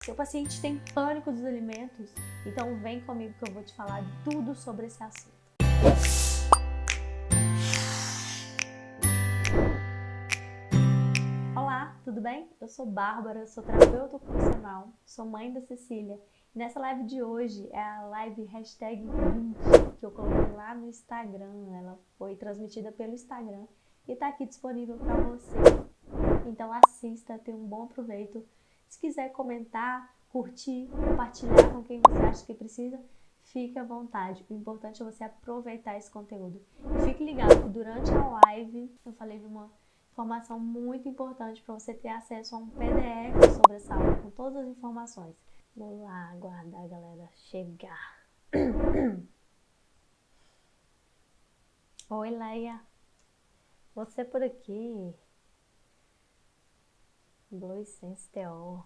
Seu paciente tem pânico dos alimentos? Então vem comigo que eu vou te falar tudo sobre esse assunto. Olá, tudo bem? Eu sou Bárbara, sou terapeuta ocupacional, sou mãe da Cecília. E nessa live de hoje é a live #20 que eu coloquei lá no Instagram. Ela foi transmitida pelo Instagram e está aqui disponível para você. Então assista, tenha um bom proveito. Se quiser comentar, curtir, compartilhar com quem você acha que precisa, fique à vontade. O importante é você aproveitar esse conteúdo. E fique ligado que durante a live eu falei de uma informação muito importante para você ter acesso a um PDF sobre essa aula com todas as informações. Vou lá aguardar a galera chegar. Oi, Leia. Você por aqui? Blue Sense TO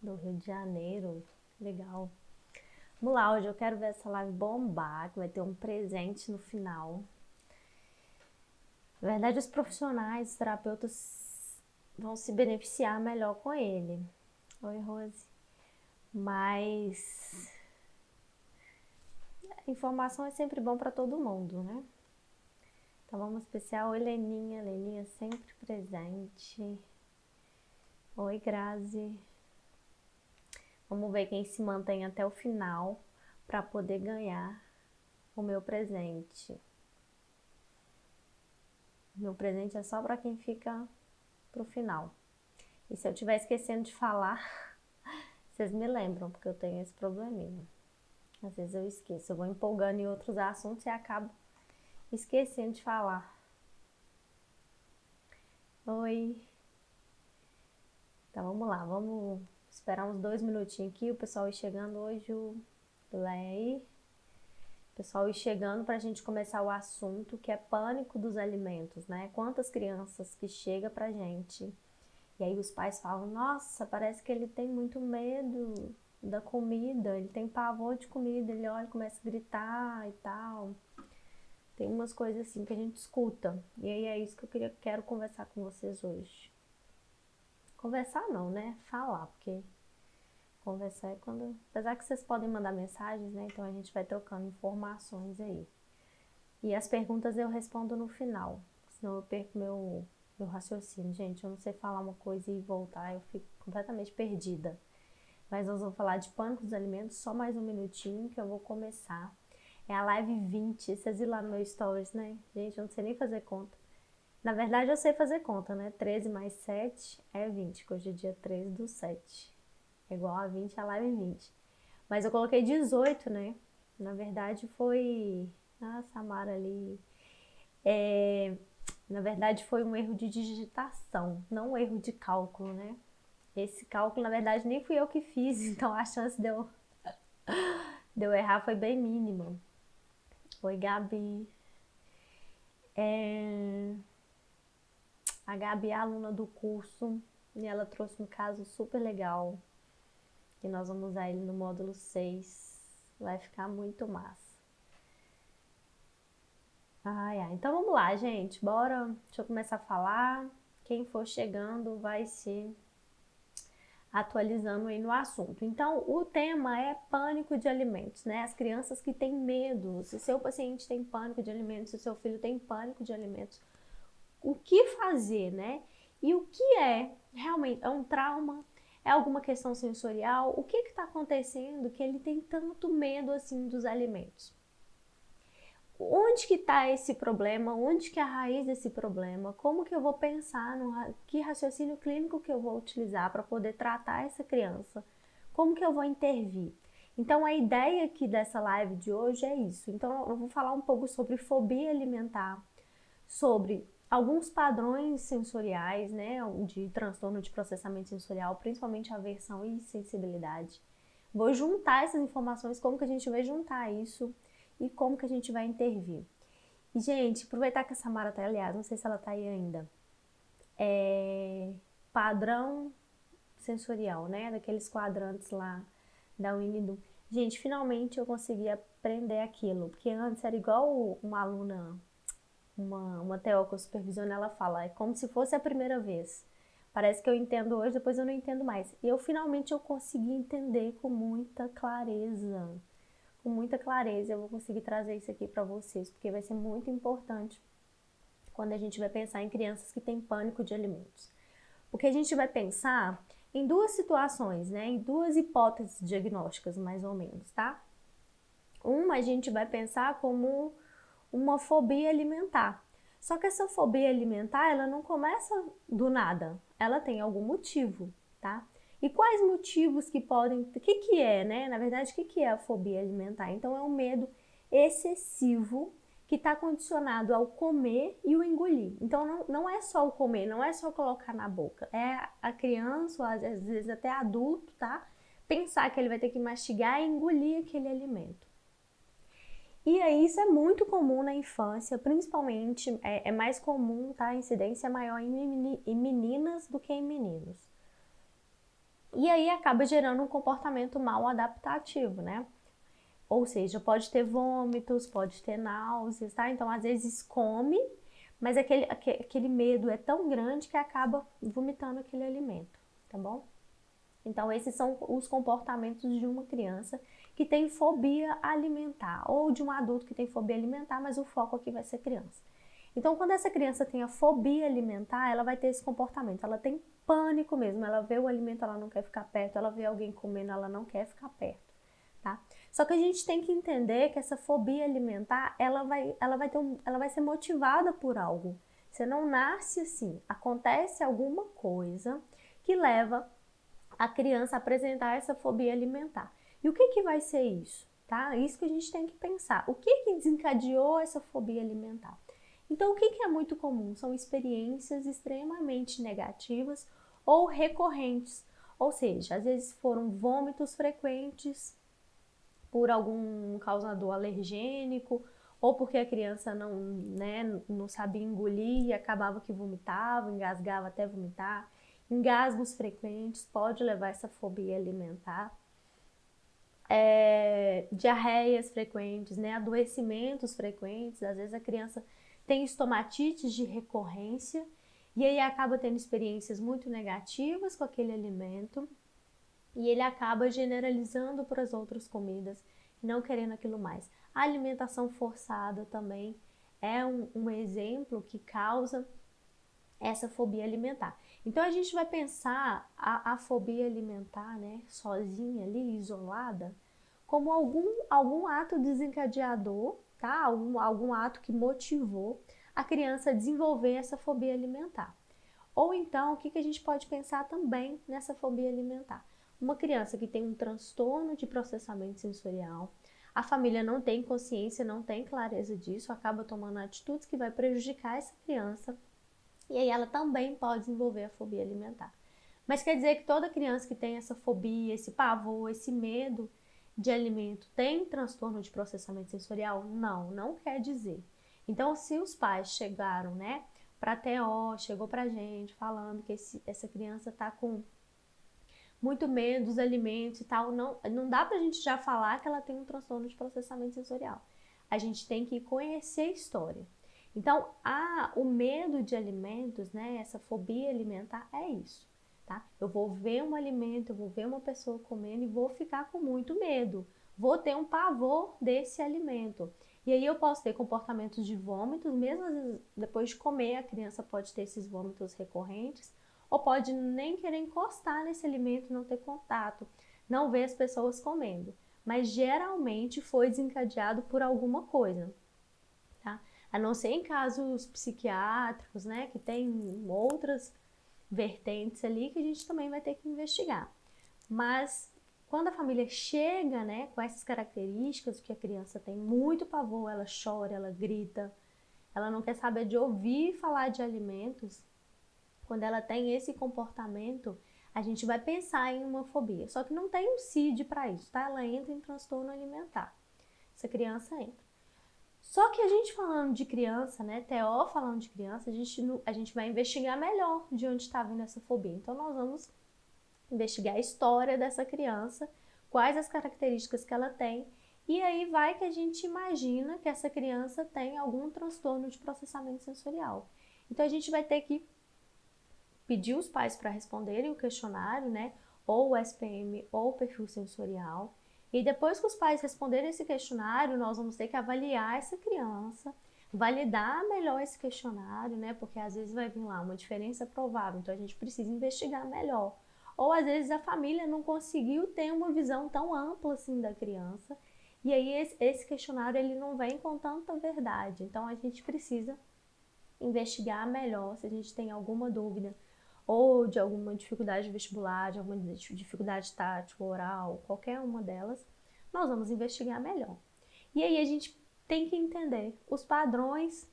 do Rio de Janeiro. Legal. Vamos lá, hoje eu quero ver essa live bombar, que vai ter um presente no final. Na verdade, os profissionais, os terapeutas vão se beneficiar melhor com ele. Oi, Rose. Mas a informação é sempre bom para todo mundo, né? Então vamos especial. Oi, Leninha. Leninha sempre presente. Oi, Grazi. Vamos ver quem se mantém até o final para poder ganhar o meu presente. Meu presente é só para quem fica pro final. E se eu estiver esquecendo de falar, vocês me lembram, porque eu tenho esse probleminha. Às vezes eu esqueço, eu vou empolgando em outros assuntos e acabo esquecendo de falar. Oi. Então vamos lá, vamos esperar uns 2 minutinhos aqui, o pessoal ir chegando hoje, o Lei. O pessoal ir chegando para a gente começar o assunto, que é pânico dos alimentos, né? Quantas crianças que chegam pra gente e aí os pais falam, nossa, parece que ele tem muito medo da comida, ele tem pavor de comida, ele olha e começa a gritar e tal. Tem umas coisas assim que a gente escuta. E aí é isso que eu quero conversar com vocês hoje. Conversar não, né? Falar, porque conversar é quando... Apesar que vocês podem mandar mensagens, né? Então a gente vai trocando informações aí. E as perguntas eu respondo no final, senão eu perco meu raciocínio. Gente, eu não sei falar uma coisa e voltar, eu fico completamente perdida. Mas nós vamos falar de pânico dos alimentos, só mais um minutinho que eu vou começar. É a live 20, vocês viram lá no meu stories, né? Gente, eu não sei nem fazer conta. Na verdade, eu sei fazer conta, né? 13 mais 7 é 20, que hoje é dia 13/7. É igual a 20, a live 20. Mas eu coloquei 18, né? Na verdade, foi... Ah, Samara ali... Na verdade, foi um erro de digitação, não um erro de cálculo, né? Esse cálculo, na verdade, nem fui eu que fiz, então a chance de eu errar foi bem mínima. Oi, Gabi. A Gabi é aluna do curso e ela trouxe um caso super legal, que nós vamos usar ele no módulo 6. Vai ficar muito massa. Então vamos lá, gente. Bora. Deixa eu começar a falar. Quem for chegando vai se atualizando aí no assunto. Então, o tema é pânico de alimentos, né? As crianças que têm medo. Se seu paciente tem pânico de alimentos, se seu filho tem pânico de alimentos, o que fazer, né? E o que é realmente? É um trauma? É alguma questão sensorial? O que está acontecendo que ele tem tanto medo assim dos alimentos? Onde que está esse problema? Onde que é a raiz desse problema? Como que eu vou pensar que raciocínio clínico que eu vou utilizar para poder tratar essa criança? Como que eu vou intervir? Então a ideia aqui dessa live de hoje é isso. Então eu vou falar um pouco sobre fobia alimentar, sobre alguns padrões sensoriais, né, de transtorno de processamento sensorial, principalmente aversão e sensibilidade. Vou juntar essas informações, como que a gente vai juntar isso e como que a gente vai intervir. E, gente, aproveitar que a Samara tá, aliás, não sei se ela tá aí ainda, padrão sensorial, né, daqueles quadrantes lá da Winnie. Gente, finalmente eu consegui aprender aquilo, porque antes era igual uma aluna, uma TO que eu supervisiono, ela fala, é como se fosse a primeira vez. Parece que eu entendo hoje, depois eu não entendo mais. E finalmente eu consegui entender com muita clareza. Com muita clareza eu vou conseguir trazer isso aqui para vocês, porque vai ser muito importante quando a gente vai pensar em crianças que têm pânico de alimentos. Porque a gente vai pensar em duas situações, né? Em duas hipóteses diagnósticas, mais ou menos, tá? Uma a gente vai pensar como uma fobia alimentar. Só que essa fobia alimentar, ela não começa do nada. Ela tem algum motivo, tá? E quais motivos que podem... O que que é, né? Na verdade, o que que é a fobia alimentar? Então, é um medo excessivo que está condicionado ao comer e o engolir. Então, não é só o comer, não é só colocar na boca. É a criança, ou às vezes até adulto, tá? Pensar que ele vai ter que mastigar e engolir aquele alimento. E aí isso é muito comum na infância, principalmente, é mais comum, tá? A incidência é maior em meninas do que em meninos. E aí acaba gerando um comportamento mal adaptativo, né? Ou seja, pode ter vômitos, pode ter náuseas, tá? Então, às vezes come, mas aquele medo é tão grande que acaba vomitando aquele alimento, tá bom? Então, esses são os comportamentos de uma criança que tem fobia alimentar, ou de um adulto que tem fobia alimentar, mas o foco aqui vai ser criança. Então, quando essa criança tem a fobia alimentar, ela vai ter esse comportamento, ela tem pânico mesmo, ela vê o alimento, ela não quer ficar perto, ela vê alguém comendo, ela não quer ficar perto, tá? Só que a gente tem que entender que essa fobia alimentar, ela vai ser motivada por algo. Você não nasce assim, acontece alguma coisa que leva a criança apresentar essa fobia alimentar. E o que que vai ser isso? Tá? Isso que a gente tem que pensar. O que que desencadeou essa fobia alimentar? Então, o que que é muito comum? São experiências extremamente negativas ou recorrentes. Ou seja, às vezes foram vômitos frequentes por algum causador alergênico, ou porque a criança não sabia engolir e acabava que vomitava, engasgava até vomitar. Engasgos frequentes pode levar a essa fobia alimentar. Diarreias frequentes, né? Adoecimentos frequentes. Às vezes a criança tem estomatites de recorrência e aí acaba tendo experiências muito negativas com aquele alimento e ele acaba generalizando para as outras comidas, não querendo aquilo mais. A alimentação forçada também é um exemplo que causa essa fobia alimentar. Então a gente vai pensar a fobia alimentar, né, sozinha ali, isolada, como algum ato desencadeador, tá? Algum ato que motivou a criança a desenvolver essa fobia alimentar. Ou então, o que a gente pode pensar também nessa fobia alimentar? Uma criança que tem um transtorno de processamento sensorial, a família não tem consciência, não tem clareza disso, acaba tomando atitudes que vai prejudicar essa criança, e aí ela também pode desenvolver a fobia alimentar. Mas quer dizer que toda criança que tem essa fobia, esse pavor, esse medo de alimento tem transtorno de processamento sensorial? Não, não quer dizer. Então, se os pais chegaram, né, para TO, chegou pra gente falando que essa criança tá com muito medo dos alimentos e tal, não dá pra gente já falar que ela tem um transtorno de processamento sensorial. A gente tem que conhecer a história. Então, o medo de alimentos, né, essa fobia alimentar é isso, tá? Eu vou ver um alimento, eu vou ver uma pessoa comendo e vou ficar com muito medo. Vou ter um pavor desse alimento. E aí eu posso ter comportamentos de vômitos, mesmo às vezes, depois de comer, a criança pode ter esses vômitos recorrentes, ou pode nem querer encostar nesse alimento, não ter contato, não ver as pessoas comendo. Mas geralmente foi desencadeado por alguma coisa, tá? A não ser em casos psiquiátricos, né, que tem outras vertentes ali que a gente também vai ter que investigar. Mas quando a família chega, né, com essas características, que a criança tem muito pavor, ela chora, ela grita, ela não quer saber de ouvir falar de alimentos, quando ela tem esse comportamento, a gente vai pensar em uma fobia. Só que não tem um CID para isso, tá? Ela entra em transtorno alimentar. Essa criança entra. Só que a gente falando de criança, né, TO falando de criança, a gente vai investigar melhor de onde está vindo essa fobia. Então, nós vamos investigar a história dessa criança, quais as características que ela tem, e aí vai que a gente imagina que essa criança tem algum transtorno de processamento sensorial. Então, a gente vai ter que pedir os pais para responderem o questionário, né? Ou o SPM ou o perfil sensorial. E depois que os pais responderem esse questionário, nós vamos ter que avaliar essa criança, validar melhor esse questionário, né? Porque às vezes vai vir lá uma diferença provável, então a gente precisa investigar melhor. Ou às vezes a família não conseguiu ter uma visão tão ampla assim da criança, e aí esse questionário ele não vem com tanta verdade. Então a gente precisa investigar melhor se a gente tem alguma dúvida ou de alguma dificuldade vestibular, de alguma dificuldade tática, oral, qualquer uma delas, nós vamos investigar melhor. E aí a gente tem que entender os padrões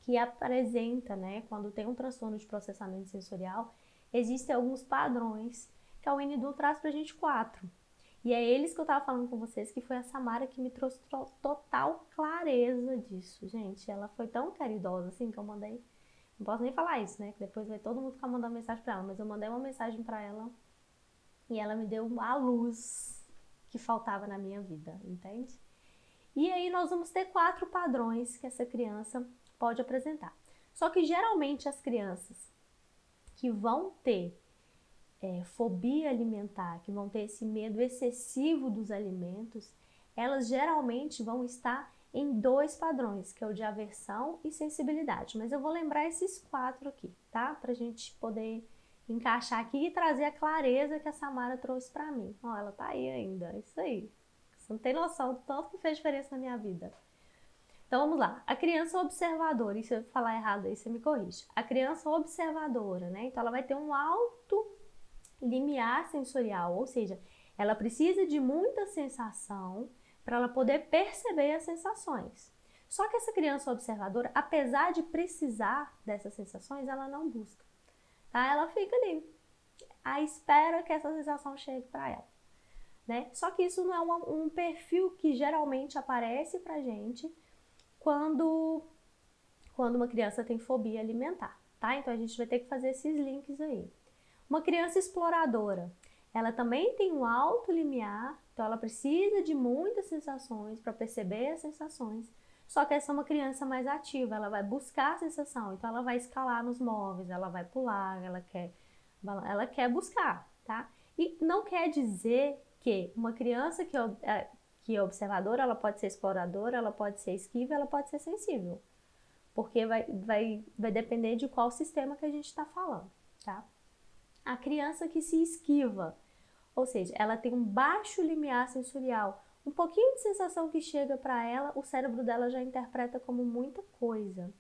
que apresenta, né, quando tem um transtorno de processamento sensorial, existem alguns padrões que a UNIDU traz pra gente 4. E é eles que eu tava falando com vocês, que foi a Samara que me trouxe total clareza disso, gente. Ela foi tão caridosa, assim, que eu mandei... Não posso nem falar isso, né? Que depois vai todo mundo ficar mandando mensagem pra ela. Mas eu mandei uma mensagem pra ela e ela me deu a luz que faltava na minha vida, entende? E aí nós vamos ter 4 padrões que essa criança pode apresentar. Só que geralmente as crianças que vão ter fobia alimentar, que vão ter esse medo excessivo dos alimentos, elas geralmente vão estar em 2 padrões, que é o de aversão e sensibilidade. Mas eu vou lembrar esses 4 aqui, tá? Pra gente poder encaixar aqui e trazer a clareza que a Samara trouxe pra mim. Ó, ela tá aí ainda, isso aí. Você não tem noção do tanto que fez diferença na minha vida. Então vamos lá, a criança observadora, e se eu falar errado aí você me corrige. A criança observadora, né? Então ela vai ter um alto limiar sensorial, ou seja, ela precisa de muita sensação para ela poder perceber as sensações. Só que essa criança observadora, apesar de precisar dessas sensações, ela não busca, tá? Ela fica ali, à espera que essa sensação chegue para ela, né? Só que isso não é um perfil que geralmente aparece pra gente quando uma criança tem fobia alimentar, tá? Então a gente vai ter que fazer esses links aí. Uma criança exploradora, ela também tem um alto limiar, então ela precisa de muitas sensações para perceber as sensações. Só que essa é uma criança mais ativa, ela vai buscar a sensação, então ela vai escalar nos móveis, ela vai pular, ela quer buscar, tá? E não quer dizer que uma criança que é observadora, ela pode ser exploradora, ela pode ser esquiva, ela pode ser sensível. Porque vai depender de qual sistema que a gente está falando, tá? A criança que se esquiva, ou seja, ela tem um baixo limiar sensorial, um pouquinho de sensação que chega para ela, o cérebro dela já interpreta como muita coisa.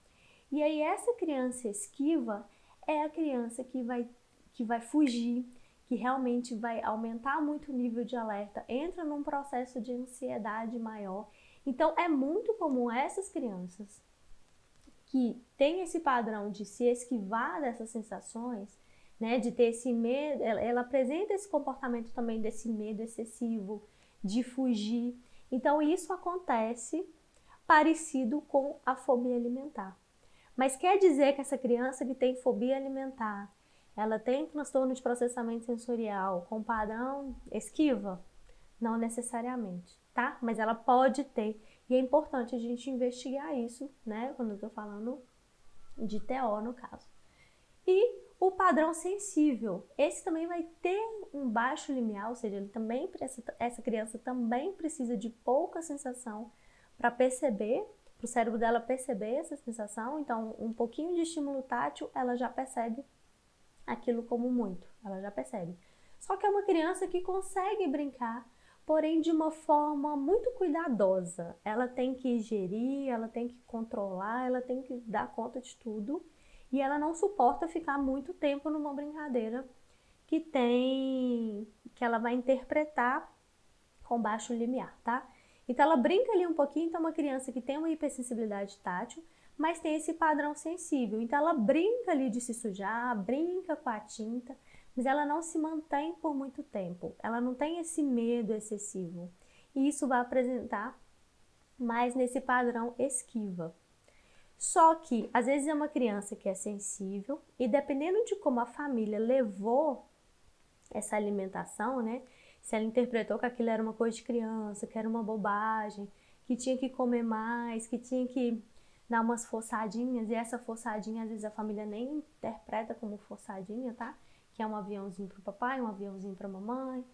E aí essa criança esquiva é a criança que vai fugir, que realmente vai aumentar muito o nível de alerta, entra num processo de ansiedade maior. Então é muito comum essas crianças que têm esse padrão de se esquivar dessas sensações, né, de ter esse medo, ela apresenta esse comportamento também desse medo excessivo, de fugir. Então isso acontece parecido com a fobia alimentar. Mas quer dizer que essa criança que tem fobia alimentar, ela tem transtorno de processamento sensorial com padrão esquiva? Não necessariamente, tá? Mas ela pode ter. E é importante a gente investigar isso, né? Quando eu tô falando de TO no caso. E o padrão sensível, esse também vai ter um baixo limiar, ou seja, essa criança também precisa de pouca sensação para perceber, para o cérebro dela perceber essa sensação. Então, um pouquinho de estímulo tátil, ela já percebe aquilo como muito, ela já percebe. Só que é uma criança que consegue brincar, porém de uma forma muito cuidadosa. Ela tem que gerir, ela tem que controlar, ela tem que dar conta de tudo. E ela não suporta ficar muito tempo numa brincadeira que ela vai interpretar com baixo limiar, tá? Então ela brinca ali um pouquinho, então é uma criança que tem uma hipersensibilidade tátil, mas tem esse padrão sensível. Então ela brinca ali de se sujar, brinca com a tinta, mas ela não se mantém por muito tempo. Ela não tem esse medo excessivo. E isso vai apresentar mais nesse padrão esquiva. Só que, às vezes, é uma criança que é sensível e dependendo de como a família levou essa alimentação, né? Se ela interpretou que aquilo era uma coisa de criança, que era uma bobagem, que tinha que comer mais, que tinha que dar umas forçadinhas, e essa forçadinha às vezes a família nem interpreta como forçadinha, tá? Que é um aviãozinho pro papai, um aviãozinho pra mamãe,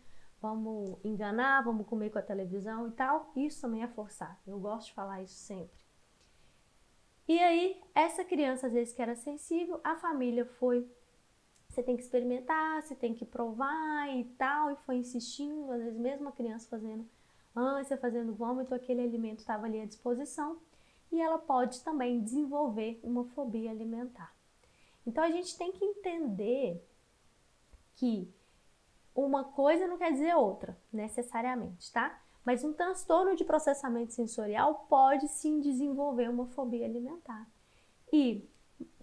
vamos enganar, vamos comer com a televisão e tal. Isso também é forçar, eu gosto de falar isso sempre. E aí, essa criança às vezes que era sensível, a família foi, você tem que experimentar, você tem que provar e tal, e foi insistindo, às vezes mesmo a criança fazendo ânsia, fazendo vômito, aquele alimento estava ali à disposição, e ela pode também desenvolver uma fobia alimentar. Então a gente tem que entender que uma coisa não quer dizer outra, necessariamente, tá? Mas um transtorno de processamento sensorial pode sim desenvolver uma fobia alimentar. E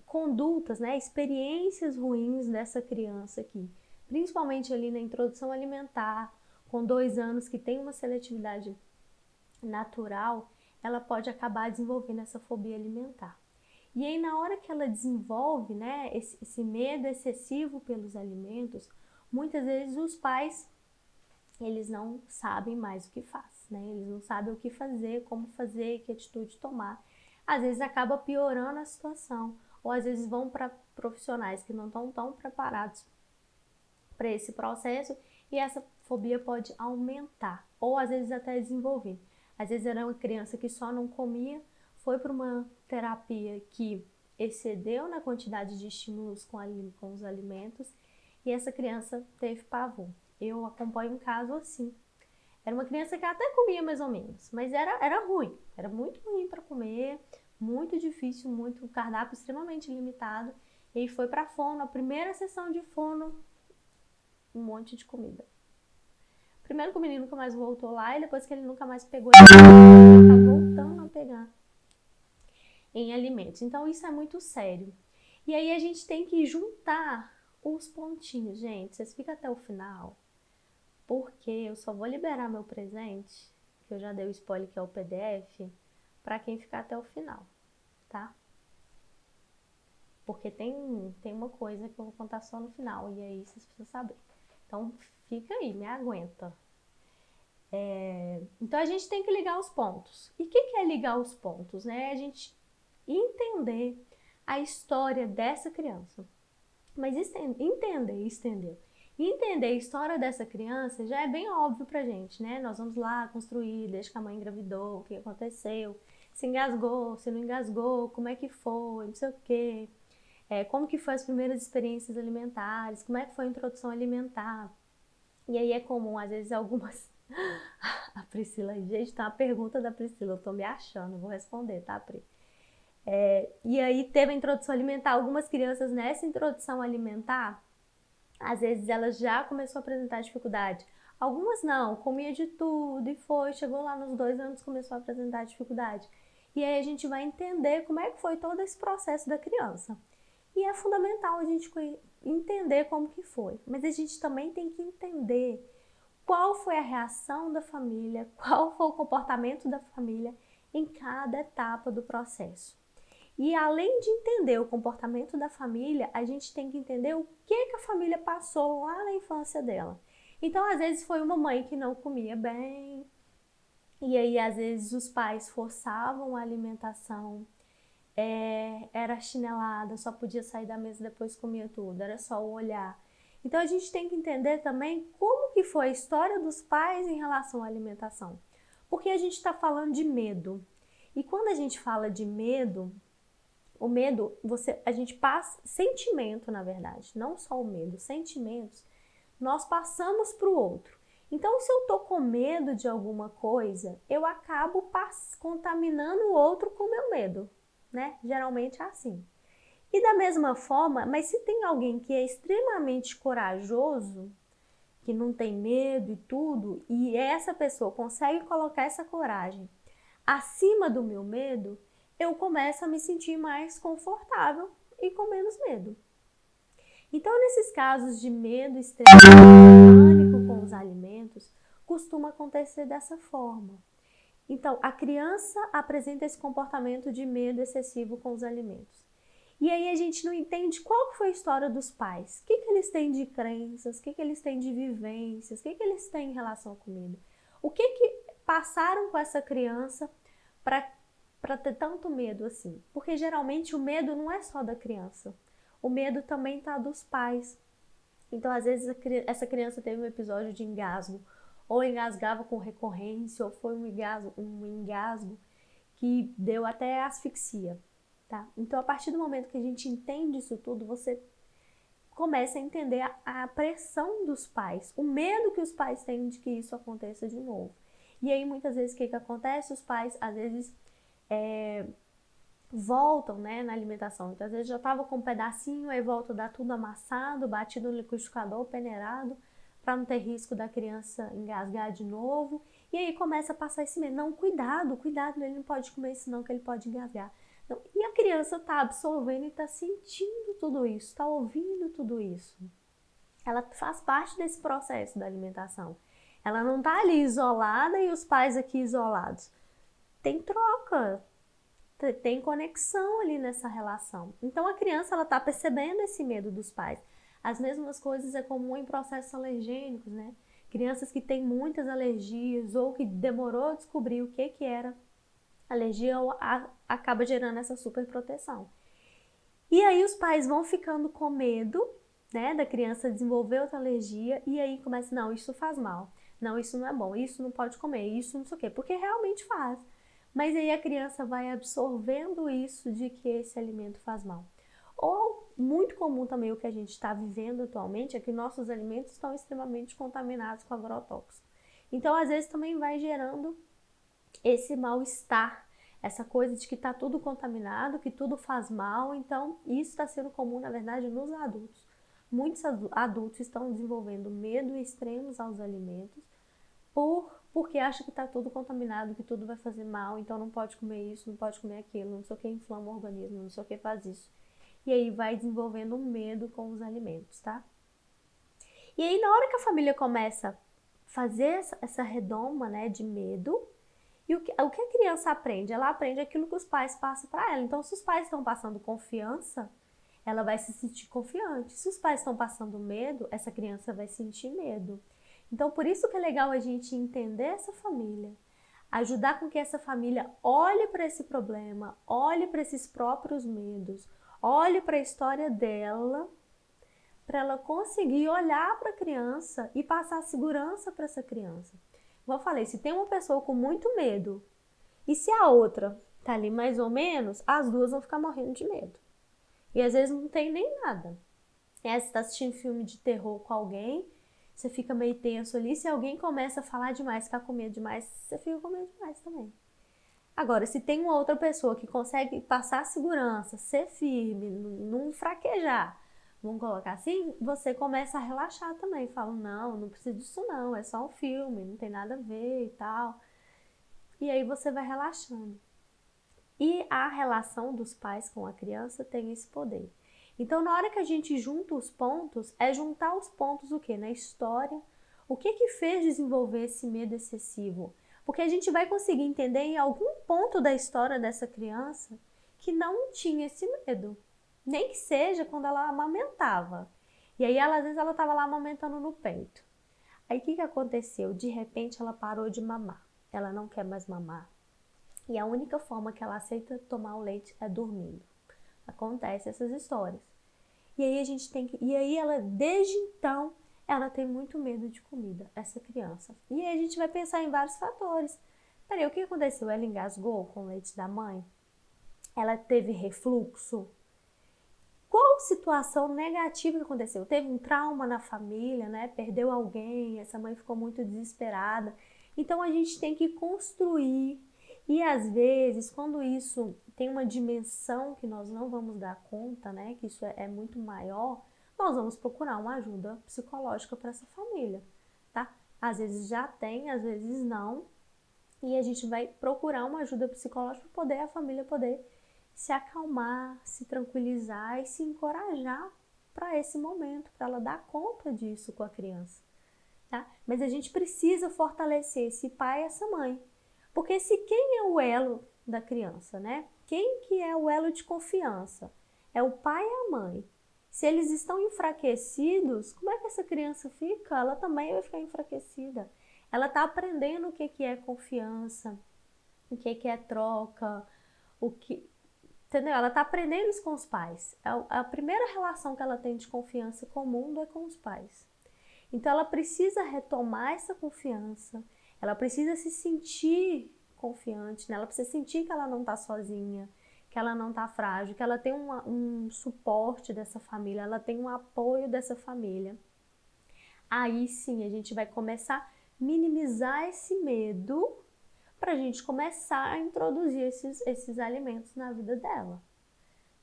condutas, né, experiências ruins dessa criança aqui, principalmente ali na introdução alimentar, com 2 anos, que tem uma seletividade natural, ela pode acabar desenvolvendo essa fobia alimentar. E aí, na hora que ela desenvolve, né, esse medo excessivo pelos alimentos, muitas vezes os pais, eles não sabem mais o que faz, né? Eles não sabem o que fazer, como fazer, que atitude tomar. Às vezes acaba piorando a situação, ou às vezes vão para profissionais que não estão tão preparados para esse processo, e essa fobia pode aumentar, ou às vezes até desenvolver. Às vezes era uma criança que só não comia, foi para uma terapia que excedeu na quantidade de estímulos com os alimentos, e essa criança teve pavor. Eu acompanho um caso assim. Era uma criança que até comia mais ou menos, mas era ruim, era muito ruim para comer, muito difícil, muito cardápio extremamente limitado. E aí foi para fono, a primeira sessão de fono, um monte de comida. Primeiro que o menino nunca mais voltou lá, e depois que ele nunca mais pegou, ele tá voltando a pegar em alimentos. Então isso é muito sério. E aí a gente tem que juntar os pontinhos, gente. Vocês ficam até o final, porque eu só vou liberar meu presente, que eu já dei o spoiler, que é o PDF, para quem ficar até o final, tá? Porque tem uma coisa que eu vou contar só no final, e aí vocês precisam saber. Então fica aí, me aguenta. Então a gente tem que ligar os pontos. E o que é ligar os pontos, né? A gente entender a história dessa criança. Mas entender a história dessa criança já é bem óbvio pra gente, né? Nós vamos lá construir, desde que a mãe engravidou, o que aconteceu, se engasgou, se não engasgou, como é que foi, não sei o quê, como que foi as primeiras experiências alimentares, como é que foi a introdução alimentar. E aí é comum, às vezes, algumas... A Priscila, gente, tá uma pergunta da Priscila, eu tô me achando, vou responder, tá, Pri? E aí teve a introdução alimentar, algumas crianças nessa introdução alimentar, às vezes elas já começou a apresentar dificuldade. Algumas não, comia de tudo e chegou lá nos 2 anos, começou a apresentar dificuldade. E aí a gente vai entender como é que foi todo esse processo da criança. E é fundamental a gente entender como que foi. Mas a gente também tem que entender qual foi a reação da família, qual foi o comportamento da família em cada etapa do processo. E além de entender o comportamento da família, a gente tem que entender o que a família passou lá na infância dela. Então, às vezes foi uma mãe que não comia bem, e aí às vezes os pais forçavam a alimentação, era chinelada, só podia sair da mesa depois comia tudo, era só o olhar. Então a gente tem que entender também como que foi a história dos pais em relação à alimentação. Porque a gente está falando de medo. E quando a gente fala de medo, o medo, a gente passa sentimento, na verdade, não só o medo, sentimentos, nós passamos para o outro. Então, se eu tô com medo de alguma coisa, eu acabo contaminando o outro com o meu medo, né? Geralmente é assim. E da mesma forma, mas se tem alguém que é extremamente corajoso, que não tem medo e tudo, e essa pessoa consegue colocar essa coragem acima do meu medo, eu começo a me sentir mais confortável e com menos medo. Então, nesses casos de medo extremo, pânico com os alimentos, costuma acontecer dessa forma. Então, a criança apresenta esse comportamento de medo excessivo com os alimentos. E aí a gente não entende qual foi a história dos pais. O que eles têm de crenças, o que eles têm de vivências, o que eles têm em relação à comida. O que passaram com essa criança para para ter tanto medo assim? Porque geralmente o medo não é só da criança. O medo também tá dos pais. Então, às vezes, essa criança teve um episódio de engasgo, ou engasgava com recorrência, ou foi um engasgo que deu até asfixia, tá? Então, a partir do momento que a gente entende isso tudo, você começa a entender a pressão dos pais, o medo que os pais têm de que isso aconteça de novo. E aí, muitas vezes, o que acontece? Os pais, às vezes, voltam, né, na alimentação. Então, às vezes já estava com um pedacinho, aí volta a dar tudo amassado, batido no liquidificador, peneirado, para não ter risco da criança engasgar de novo. E aí começa a passar esse medo. Não, cuidado, ele não pode comer isso não, que ele pode engasgar. Então, e a criança está absorvendo e está sentindo tudo isso, está ouvindo tudo isso. Ela faz parte desse processo da alimentação. Ela não está ali isolada e os pais aqui isolados. Tem troca, tem conexão ali nessa relação. Então a criança ela está percebendo esse medo dos pais. As mesmas coisas é comum em processos alergênicos, né? Crianças que têm muitas alergias ou que demorou a descobrir o que era alergia acaba gerando essa super proteção. E aí os pais vão ficando com medo, né, da criança desenvolver outra alergia e aí começa, não, isso faz mal, não, isso não é bom, isso não pode comer, isso não sei o quê, porque realmente faz. Mas aí a criança vai absorvendo isso de que esse alimento faz mal. Ou, muito comum também o que a gente está vivendo atualmente é que nossos alimentos estão extremamente contaminados com agrotóxicos. Então, às vezes, também vai gerando esse mal-estar, essa coisa de que está tudo contaminado, que tudo faz mal. Então, isso está sendo comum, na verdade, nos adultos. Muitos adultos estão desenvolvendo medo extremos aos alimentos porque acha que está tudo contaminado, que tudo vai fazer mal, então não pode comer isso, não pode comer aquilo, não sei o que inflama o organismo, não sei o que faz isso. E aí vai desenvolvendo um medo com os alimentos, tá? E aí na hora que a família começa a fazer essa redoma, né, de medo, e o que a criança aprende? Ela aprende aquilo que os pais passam para ela. Então, se os pais estão passando confiança, ela vai se sentir confiante. Se os pais estão passando medo, essa criança vai sentir medo. Então, por isso que é legal a gente entender essa família, ajudar com que essa família olhe para esse problema, olhe para esses próprios medos, olhe para a história dela, para ela conseguir olhar para a criança e passar segurança para essa criança. Como eu falei, se tem uma pessoa com muito medo e se a outra tá ali mais ou menos, as duas vão ficar morrendo de medo. E às vezes não tem nem nada. Você tá assistindo filme de terror com alguém, você fica meio tenso ali, se alguém começa a falar demais, ficar com medo demais, você fica com medo demais também. Agora, se tem uma outra pessoa que consegue passar segurança, ser firme, não fraquejar, vamos colocar assim, você começa a relaxar também. Fala, não precisa disso não, é só um filme, não tem nada a ver e tal. E aí você vai relaxando. E a relação dos pais com a criança tem esse poder. Então, na hora que a gente junta os pontos, é juntar os pontos o quê? Na história. O que fez desenvolver esse medo excessivo? Porque a gente vai conseguir entender em algum ponto da história dessa criança que não tinha esse medo. Nem que seja quando ela amamentava. E aí, às vezes, ela estava lá amamentando no peito. Aí, o que aconteceu? De repente, ela parou de mamar. Ela não quer mais mamar. E a única forma que ela aceita tomar o leite é dormindo. Acontece essas histórias. E aí a gente tem que... E aí ela, desde então, ela tem muito medo de comida, essa criança. E aí a gente vai pensar em vários fatores. Peraí, o que aconteceu? Ela engasgou com o leite da mãe? Ela teve refluxo? Qual situação negativa que aconteceu? Teve um trauma na família, né? Perdeu alguém, essa mãe ficou muito desesperada. Então a gente tem que construir. E às vezes, quando isso tem uma dimensão que nós não vamos dar conta, né? Que isso é muito maior, nós vamos procurar uma ajuda psicológica para essa família, tá? Às vezes já tem, às vezes não. E a gente vai procurar uma ajuda psicológica para poder a família poder se acalmar, se tranquilizar e se encorajar para esse momento, para ela dar conta disso com a criança, tá? Mas a gente precisa fortalecer esse pai e essa mãe. Porque se quem é o elo da criança, né? Quem que é o elo de confiança? É o pai e a mãe. Se eles estão enfraquecidos, como é que essa criança fica? Ela também vai ficar enfraquecida. Ela está aprendendo o que é confiança, o que é troca, o que, entendeu? Ela está aprendendo isso com os pais. A primeira relação que ela tem de confiança com o mundo é com os pais. Então ela precisa retomar essa confiança, ela precisa se sentir confiante, né? Ela precisa sentir que ela não está sozinha, que ela não está frágil, que ela tem um suporte dessa família, ela tem um apoio dessa família. Aí sim a gente vai começar a minimizar esse medo para a gente começar a introduzir esses alimentos na vida dela.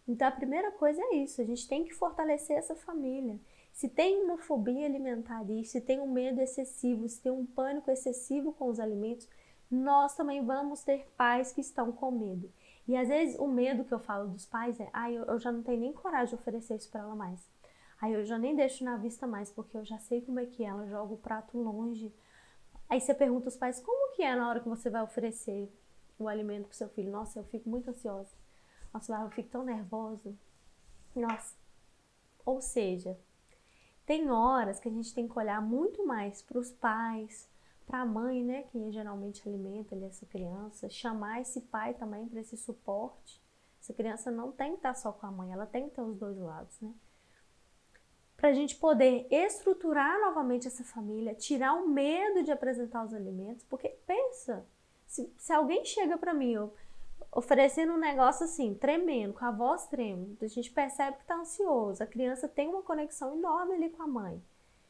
Então a primeira coisa é isso, a gente tem que fortalecer essa família. Se tem uma fobia alimentarista, se tem um medo excessivo, se tem um pânico excessivo com os alimentos, nós também vamos ter pais que estão com medo. E às vezes o medo que eu falo dos pais é, eu já não tenho nem coragem de oferecer isso para ela mais. Eu já nem deixo na vista mais, porque eu já sei como é que é, ela joga o prato longe. Aí você pergunta aos pais, como que é na hora que você vai oferecer o alimento pro seu filho? Nossa, eu fico muito ansiosa. Nossa, eu fico tão nervosa. Nossa. Ou seja, tem horas que a gente tem que olhar muito mais para os pais, para a mãe, né, que geralmente alimenta ali essa criança, chamar esse pai também para esse suporte. Essa criança não tem que estar só com a mãe, ela tem que ter os dois lados, né? Para a gente poder estruturar novamente essa família, tirar o medo de apresentar os alimentos, porque pensa, se alguém chega para mim oferecendo um negócio assim, tremendo, com a voz tremendo, a gente percebe que está ansioso, a criança tem uma conexão enorme ali com a mãe.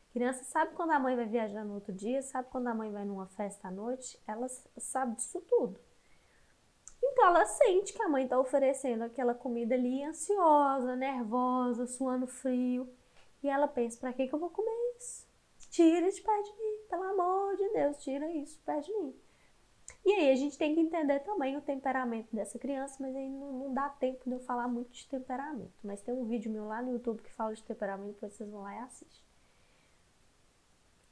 A criança sabe quando a mãe vai viajar no outro dia, sabe quando a mãe vai numa festa à noite, ela sabe disso tudo. Então ela sente que a mãe está oferecendo aquela comida ali ansiosa, nervosa, suando frio. E ela pensa, pra que eu vou comer isso? Tira de perto de mim, pelo amor de Deus, tira isso de perto de mim. E aí a gente tem que entender também o temperamento dessa criança, mas aí não dá tempo de eu falar muito de temperamento. Mas tem um vídeo meu lá no YouTube que fala de temperamento, depois vocês vão lá e assistem.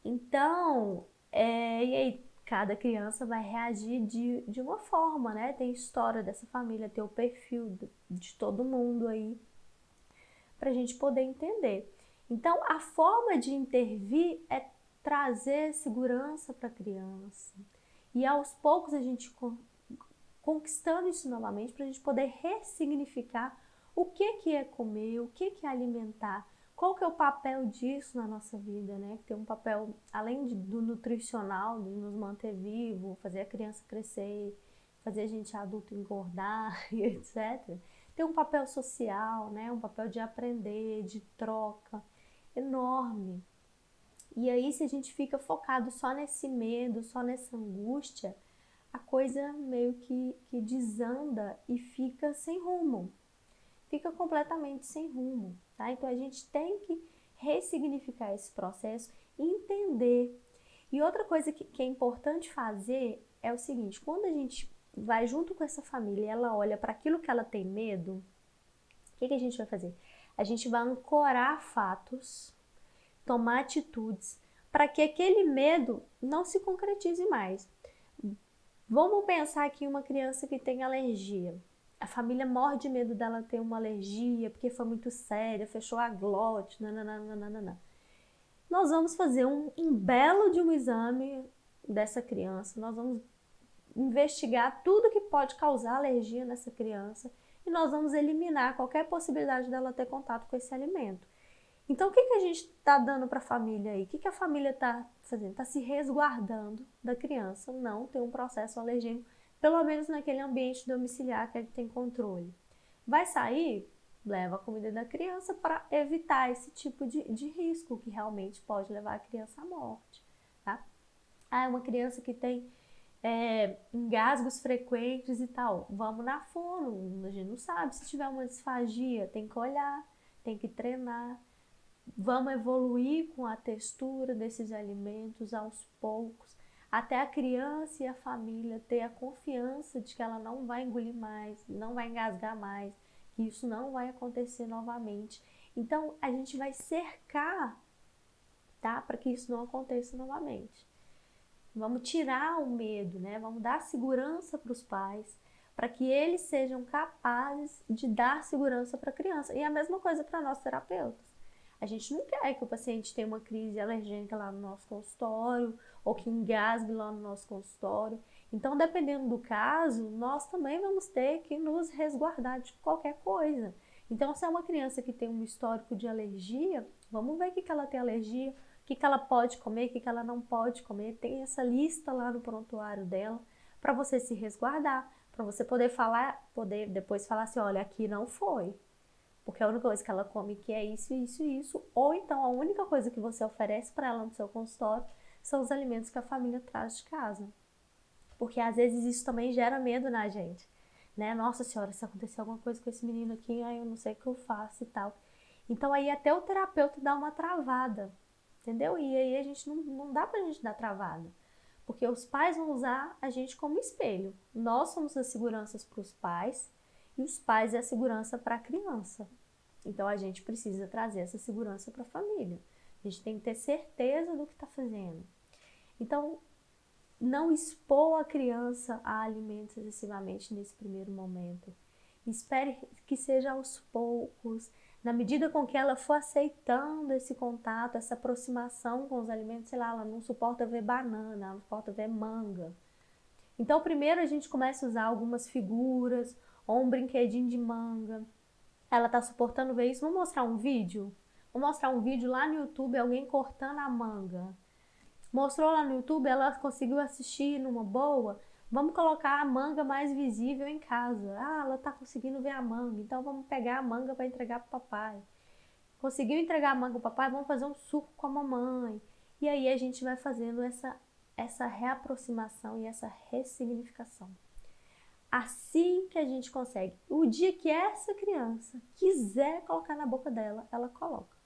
Então, e aí cada criança vai reagir de uma forma, né? Tem história dessa família, tem o perfil de todo mundo aí, pra gente poder entender. Então, a forma de intervir é trazer segurança para a criança. E aos poucos a gente conquistando isso novamente para a gente poder ressignificar o que é comer, o que é alimentar, qual que é o papel disso na nossa vida, né? Que tem um papel, além do nutricional, de nos manter vivo, fazer a criança crescer, fazer a gente adulto engordar e etc. Tem um papel social, né? Um papel de aprender, de troca enorme. E aí, se a gente fica focado só nesse medo, só nessa angústia, a coisa meio que desanda e fica sem rumo. Fica completamente sem rumo, tá? Então, a gente tem que ressignificar esse processo e entender. E outra coisa que é importante fazer é o seguinte, quando a gente vai junto com essa família e ela olha para aquilo que ela tem medo, o que a gente vai fazer? A gente vai ancorar fatos, tomar atitudes para que aquele medo não se concretize mais. Vamos pensar aqui em uma criança que tem alergia. A família morre de medo dela ter uma alergia porque foi muito séria, fechou a glote, nananana. Nós vamos fazer um belo de um exame dessa criança, nós vamos investigar tudo que pode causar alergia nessa criança e nós vamos eliminar qualquer possibilidade dela ter contato com esse alimento. Então, o que a gente está dando para a família aí? O que a família está fazendo? Está se resguardando da criança não ter um processo alérgico, pelo menos naquele ambiente domiciliar que a gente tem controle. Vai sair? Leva a comida da criança para evitar esse tipo de risco que realmente pode levar a criança à morte. Tá? É uma criança que tem engasgos frequentes e tal. Vamos na fono, a gente não sabe. Se tiver uma disfagia, tem que olhar, tem que treinar. Vamos evoluir com a textura desses alimentos aos poucos, até a criança e a família ter a confiança de que ela não vai engolir mais, não vai engasgar mais, que isso não vai acontecer novamente. Então, a gente vai cercar, tá? Para que isso não aconteça novamente. Vamos tirar o medo, né? Vamos dar segurança para os pais, para que eles sejam capazes de dar segurança para a criança. E a mesma coisa para nós terapeutas. A gente não quer que o paciente tenha uma crise alergênica lá no nosso consultório ou que engasgue lá no nosso consultório. Então, dependendo do caso, nós também vamos ter que nos resguardar de qualquer coisa. Então, se é uma criança que tem um histórico de alergia, vamos ver o que ela tem alergia, o que ela pode comer, o que ela não pode comer. Tem essa lista lá no prontuário dela para você se resguardar, para você poder falar, poder depois falar assim, olha, aqui não foi. Porque a única coisa que ela come que é isso, isso e isso. Ou então a única coisa que você oferece para ela no seu consultório são os alimentos que a família traz de casa. Porque às vezes isso também gera medo na gente, né? Nossa senhora, se acontecer alguma coisa com esse menino aqui, aí eu não sei o que eu faço e tal. Então aí até o terapeuta dá uma travada, entendeu? E aí a gente não dá pra gente dar travada. Porque os pais vão usar a gente como espelho. Nós somos as seguranças para os pais e os pais é a segurança para a criança. Então a gente precisa trazer essa segurança para a família. A gente tem que ter certeza do que está fazendo. Então, não expor a criança a alimentos excessivamente nesse primeiro momento. Espere que seja aos poucos, na medida com que ela for aceitando esse contato, essa aproximação com os alimentos, sei lá, ela não suporta ver banana, ela não suporta ver manga. Então, primeiro a gente começa a usar algumas figuras ou um brinquedinho de manga. Ela tá suportando ver isso? Vou mostrar um vídeo? Vou mostrar um vídeo lá no YouTube, alguém cortando a manga. Mostrou lá no YouTube, ela conseguiu assistir numa boa. Vamos colocar a manga mais visível em casa. Ah, ela tá conseguindo ver a manga, então vamos pegar a manga para entregar pro papai. Conseguiu entregar a manga pro papai, vamos fazer um suco com a mamãe. E aí a gente vai fazendo essa reaproximação e essa ressignificação. Assim que a gente consegue. O dia que essa criança quiser colocar na boca dela, ela coloca.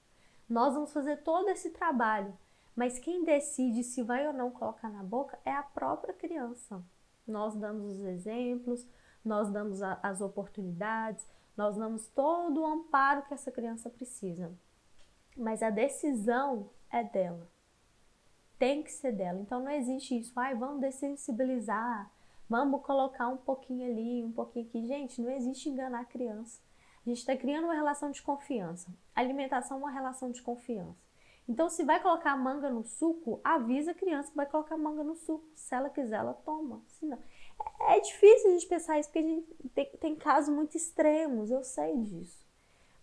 Nós vamos fazer todo esse trabalho, mas quem decide se vai ou não colocar na boca é a própria criança. Nós damos os exemplos, nós damos as oportunidades, nós damos todo o amparo que essa criança precisa. Mas a decisão é dela. Tem que ser dela. Então não existe isso, vamos dessensibilizar, vamos colocar um pouquinho ali, um pouquinho aqui. Gente, não existe enganar a criança. A gente está criando uma relação de confiança. A alimentação é uma relação de confiança. Então, se vai colocar manga no suco, avisa a criança que vai colocar manga no suco. Se ela quiser, ela toma. Se não. É difícil a gente pensar isso, porque a gente tem casos muito extremos, eu sei disso.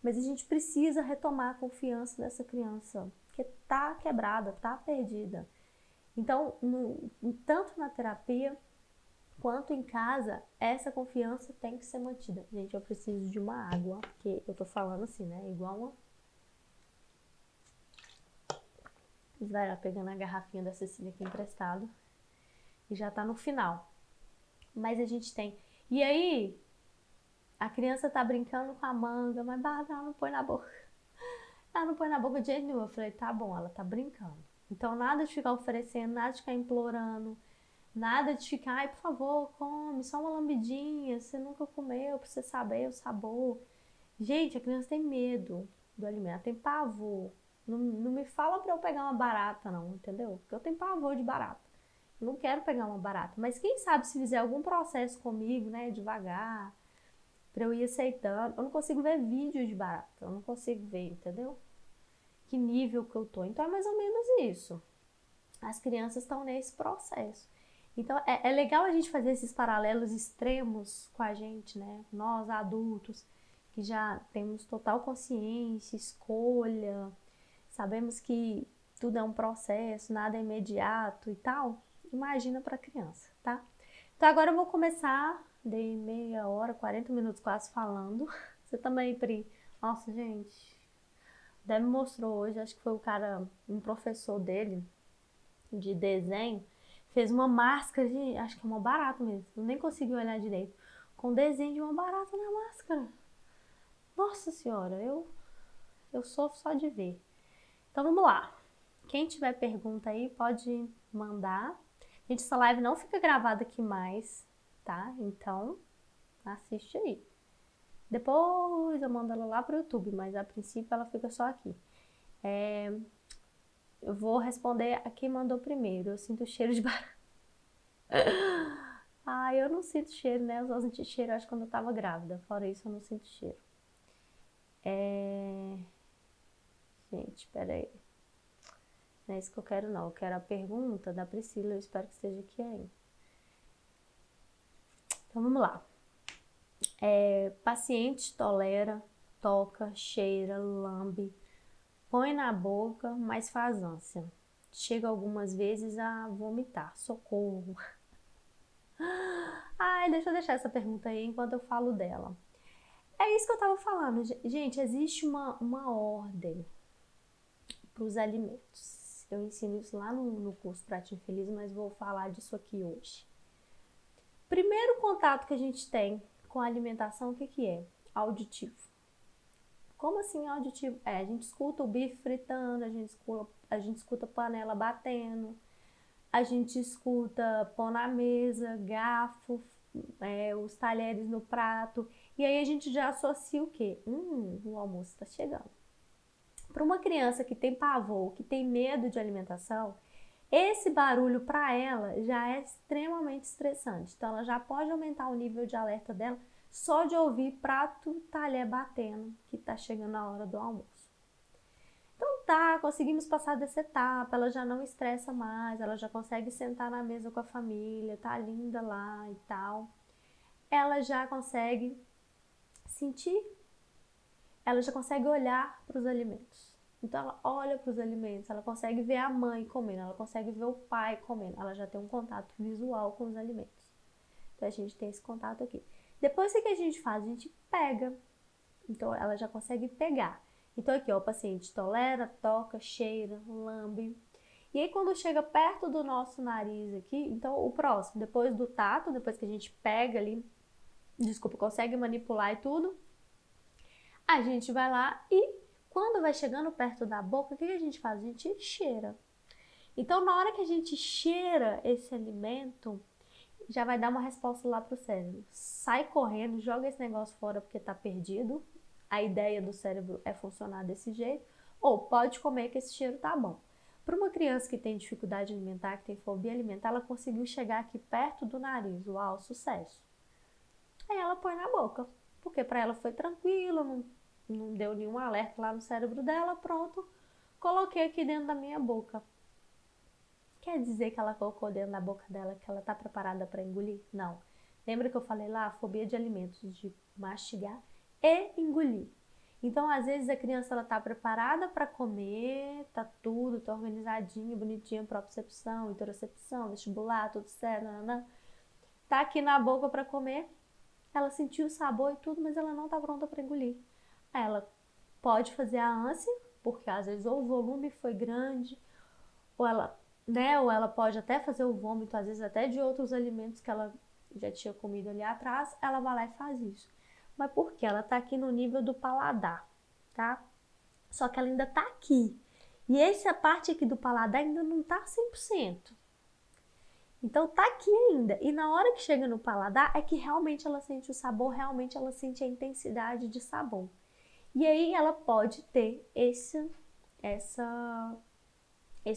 Mas a gente precisa retomar a confiança dessa criança, que tá quebrada, tá perdida. Então, tanto na terapia quanto em casa, essa confiança tem que ser mantida. Gente, eu preciso de uma água, porque eu tô falando assim, né? Igual uma... Vai lá pegando a garrafinha da Cecília aqui emprestado. E já tá no final. Mas a gente tem... E aí, a criança tá brincando com a manga, mas ela não põe na boca. Ela não põe na boca de jeito nenhum. Eu falei, tá bom, ela tá brincando. Então, nada de ficar oferecendo, nada de ficar implorando, nada de ficar, ai, por favor, come, só uma lambidinha, você nunca comeu, pra você saber o sabor. Gente, a criança tem medo do alimento, ela tem pavor. Não me fala pra eu pegar uma barata, não, entendeu? Porque eu tenho pavor de barata. Eu não quero pegar uma barata. Mas quem sabe se fizer algum processo comigo, né, devagar, pra eu ir aceitando. Eu não consigo ver vídeo de barata, eu não consigo ver, entendeu? Que nível que eu tô. Então é mais ou menos isso. As crianças estão nesse processo. Então é legal a gente fazer esses paralelos extremos com a gente, né? Nós adultos, que já temos total consciência, escolha, sabemos que tudo é um processo, nada é imediato e tal. Imagina para criança, tá? Então agora eu vou começar, dei meia hora, 40 minutos quase falando. Você também, Pri? Nossa, gente, o Dé me mostrou hoje, acho que foi o cara, um professor dele, de desenho, fez uma máscara de, acho que é uma barata mesmo, eu nem consegui olhar direito, com desenho de uma barata na máscara. Nossa senhora, eu sofro só de ver. Então vamos lá. Quem tiver pergunta aí pode mandar. Gente, essa live não fica gravada aqui mais, tá? Então assiste aí. Depois eu mando ela lá pro YouTube, mas a princípio ela fica só aqui. Eu vou responder a quem mandou primeiro. Eu sinto cheiro de barata. Eu não sinto cheiro, né? Eu só senti cheiro, acho, quando eu tava grávida. Fora isso, eu não sinto cheiro. Gente, peraí. Não é isso que eu quero, não. Eu quero a pergunta da Priscila. Eu espero que esteja aqui ainda. Então, vamos lá. Paciente tolera, toca, cheira, lambe, põe na boca, mas faz ânsia. Chega algumas vezes a vomitar. Socorro. Ai, deixa eu deixar essa pergunta aí enquanto eu falo dela. É isso que eu tava falando. Gente, existe uma ordem para os alimentos. Eu ensino isso lá no curso Pratinho Feliz, mas vou falar disso aqui hoje. Primeiro contato que a gente tem com a alimentação, o que é? Auditivo. Como assim auditivo? A gente escuta o bife fritando, a gente escuta a panela batendo, a gente escuta pão na mesa, garfo, os talheres no prato, e aí a gente já associa o quê? O almoço está chegando. Para uma criança que tem pavor, que tem medo de alimentação, esse barulho para ela já é extremamente estressante. Então ela já pode aumentar o nível de alerta dela só de ouvir prato, talher batendo, que tá chegando a hora do almoço. Então tá, conseguimos passar dessa etapa, ela já não estressa mais, ela já consegue sentar na mesa com a família, tá linda lá e tal. Ela já consegue sentir, ela já consegue olhar para os alimentos. Então ela olha para os alimentos, ela consegue ver a mãe comendo, ela consegue ver o pai comendo, ela já tem um contato visual com os alimentos. Então a gente tem esse contato aqui. Depois o que a gente faz? A gente pega. Então ela já consegue pegar. Então aqui, ó, o paciente tolera, toca, cheira, lambe. E aí quando chega perto do nosso nariz aqui, então o próximo, depois do tato, depois que a gente pega ali, consegue manipular e tudo, a gente vai lá e quando vai chegando perto da boca, o que a gente faz? A gente cheira. Então na hora que a gente cheira esse alimento, já vai dar uma resposta lá pro cérebro. Sai correndo, joga esse negócio fora porque tá perdido. A ideia do cérebro é funcionar desse jeito. Ou pode comer que esse cheiro tá bom. Para uma criança que tem dificuldade alimentar, que tem fobia alimentar, ela conseguiu chegar aqui perto do nariz. Uau, sucesso. Aí ela põe na boca. Porque para ela foi tranquilo, não deu nenhum alerta lá no cérebro dela, pronto. Coloquei aqui dentro da minha boca. Quer dizer que ela colocou dentro da boca dela que ela está preparada para engolir? Não. Lembra que eu falei lá, a fobia de alimentos, de mastigar e engolir. Então, às vezes, a criança ela está preparada para comer, tá tudo, tá organizadinho, bonitinho, propriocepção, interocepção, vestibular, tudo certo, tá aqui na boca para comer, ela sentiu o sabor e tudo, mas ela não tá pronta para engolir. Aí ela pode fazer a ânsia, porque às vezes ou o volume foi grande, ou ela pode até fazer o vômito, às vezes até de outros alimentos que ela já tinha comido ali atrás, ela vai lá e faz isso. Mas por quê? Ela tá aqui no nível do paladar, tá? Só que ela ainda tá aqui. E essa parte aqui do paladar ainda não tá 100%. Então tá aqui ainda. E na hora que chega no paladar é que realmente ela sente o sabor, realmente ela sente a intensidade de sabor. E aí ela pode ter esse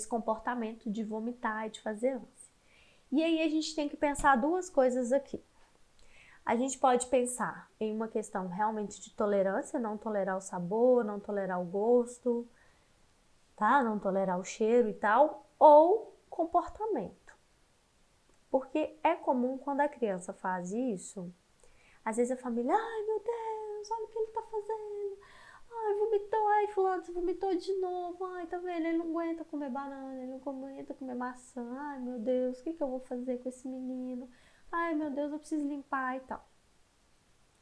comportamento de vomitar e de fazer ânsia. E aí a gente tem que pensar duas coisas aqui. A gente pode pensar em uma questão realmente de tolerância, não tolerar o sabor, não tolerar o gosto, tá? Não tolerar o cheiro e tal, ou comportamento. Porque é comum quando a criança faz isso, às vezes a família, ai meu Deus, olha o que ele tá fazendo. Ai, vomitou, ai, fulano, você vomitou de novo. Ai, tá vendo? Ele não aguenta comer banana, ele não aguenta comer maçã. Ai, meu Deus, o que eu vou fazer com esse menino? Ai, meu Deus, eu preciso limpar e tal.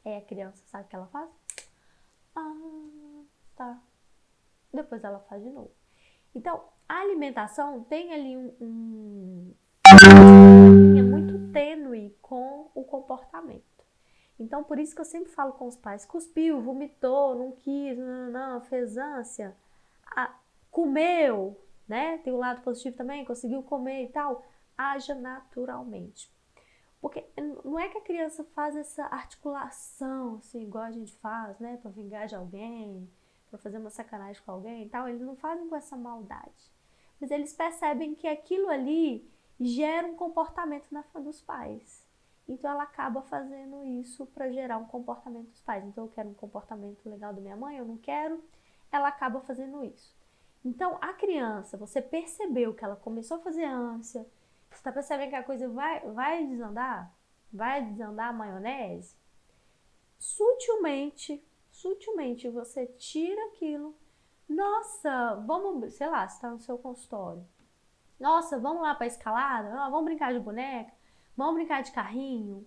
Aí a criança, sabe o que ela faz? Ah, tá. Depois ela faz de novo. Então, a alimentação tem ali uma linha muito tênue com o comportamento. Então, por isso que eu sempre falo com os pais, cuspiu, vomitou, não quis, não, fez ânsia, comeu, né? Tem o lado positivo também, conseguiu comer e tal, haja naturalmente. Porque não é que a criança faz essa articulação, assim, igual a gente faz, né? Pra vingar de alguém, pra fazer uma sacanagem com alguém e tal, eles não fazem com essa maldade. Mas eles percebem que aquilo ali gera um comportamento dos pais. Então ela acaba fazendo isso para gerar um comportamento dos pais. Então eu quero um comportamento legal da minha mãe, eu não quero, ela acaba fazendo isso. Então, a criança, você percebeu que ela começou a fazer ânsia, você está percebendo que a coisa vai desandar? Vai desandar a maionese? Sutilmente você tira aquilo. Nossa, vamos, sei lá, você está no seu consultório. Nossa, vamos lá para a escalada? Vamos brincar de boneca? Vamos brincar de carrinho?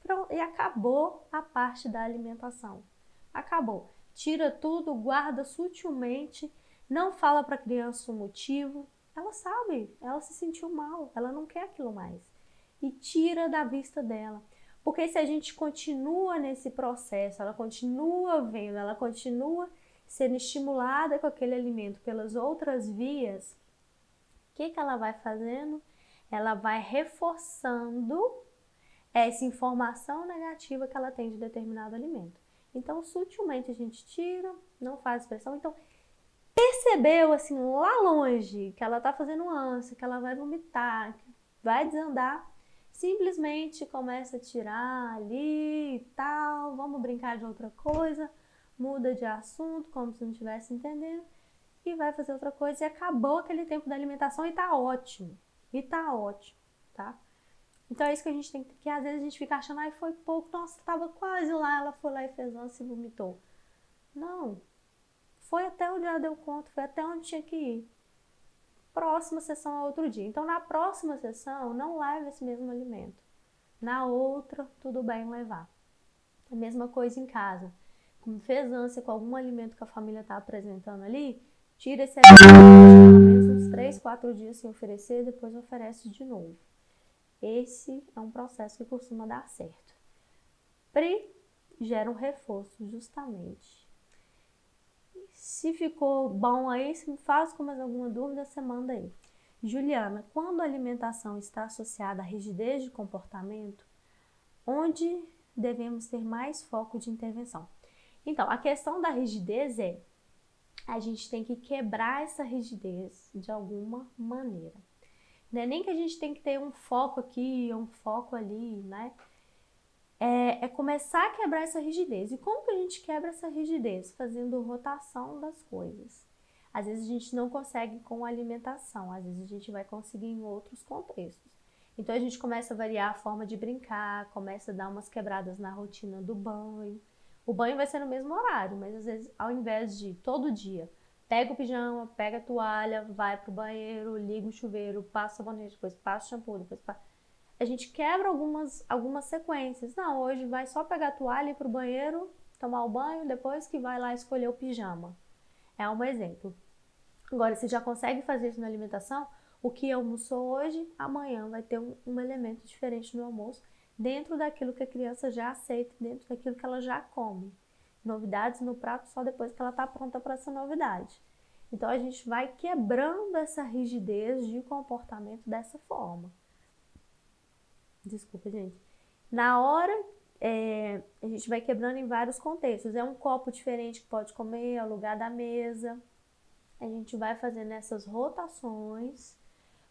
Pronto, e acabou a parte da alimentação. Acabou. Tira tudo, guarda sutilmente, não fala para a criança o motivo. Ela sabe, ela se sentiu mal, ela não quer aquilo mais. E tira da vista dela. Porque se a gente continua nesse processo, ela continua vendo, ela continua sendo estimulada com aquele alimento pelas outras vias, o que ela vai fazendo? Ela vai reforçando essa informação negativa que ela tem de determinado alimento. Então, sutilmente a gente tira, não faz pressão. Então, percebeu assim lá longe que ela tá fazendo ânsia, que ela vai vomitar, que vai desandar, simplesmente começa a tirar ali e tal, vamos brincar de outra coisa, muda de assunto, como se não estivesse entendendo, e vai fazer outra coisa e acabou aquele tempo da alimentação e tá ótimo. E tá ótimo, tá? Então é isso que a gente tem que às vezes a gente fica achando, ai, foi pouco, nossa, tava quase lá, ela foi lá e fez ânsia e vomitou. Não, foi até onde ela deu conta, foi até onde tinha que ir. Próxima sessão é outro dia. Então na próxima sessão, não leve esse mesmo alimento. Na outra, tudo bem levar. A mesma coisa em casa. Como fez ânsia com algum alimento que a família está apresentando ali, tira esse alimento, pelo menos uns 3, 4 dias sem oferecer, depois oferece de novo. Esse é um processo que costuma dar certo. PRI gera um reforço, justamente. Se ficou bom aí, se me faz com mais alguma dúvida, você manda aí. Juliana, quando a alimentação está associada à rigidez de comportamento, onde devemos ter mais foco de intervenção? Então, a questão da rigidez é, a gente tem que quebrar essa rigidez de alguma maneira. Não é nem que a gente tem que ter um foco aqui, um foco ali, né? É começar a quebrar essa rigidez. E como que a gente quebra essa rigidez? Fazendo rotação das coisas. Às vezes a gente não consegue com a alimentação, às vezes a gente vai conseguir em outros contextos. Então a gente começa a variar a forma de brincar, começa a dar umas quebradas na rotina do banho. O banho vai ser no mesmo horário, mas às vezes ao invés de todo dia, pega o pijama, pega a toalha, vai pro banheiro, liga o chuveiro, passa o sabonete, depois passa o shampoo, depois passa... A gente quebra algumas sequências. Não, hoje vai só pegar a toalha, ir pro banheiro, tomar o banho, depois que vai lá escolher o pijama. É um exemplo. Agora, você já consegue fazer isso na alimentação? O que almoçou hoje, amanhã vai ter um elemento diferente no almoço, dentro daquilo que a criança já aceita, dentro daquilo que ela já come. Novidades no prato só depois que ela está pronta para essa novidade. Então, a gente vai quebrando essa rigidez de comportamento dessa forma. Desculpa, gente. Na hora, a gente vai quebrando em vários contextos. É um copo diferente que pode comer ao lugar da mesa. A gente vai fazendo essas rotações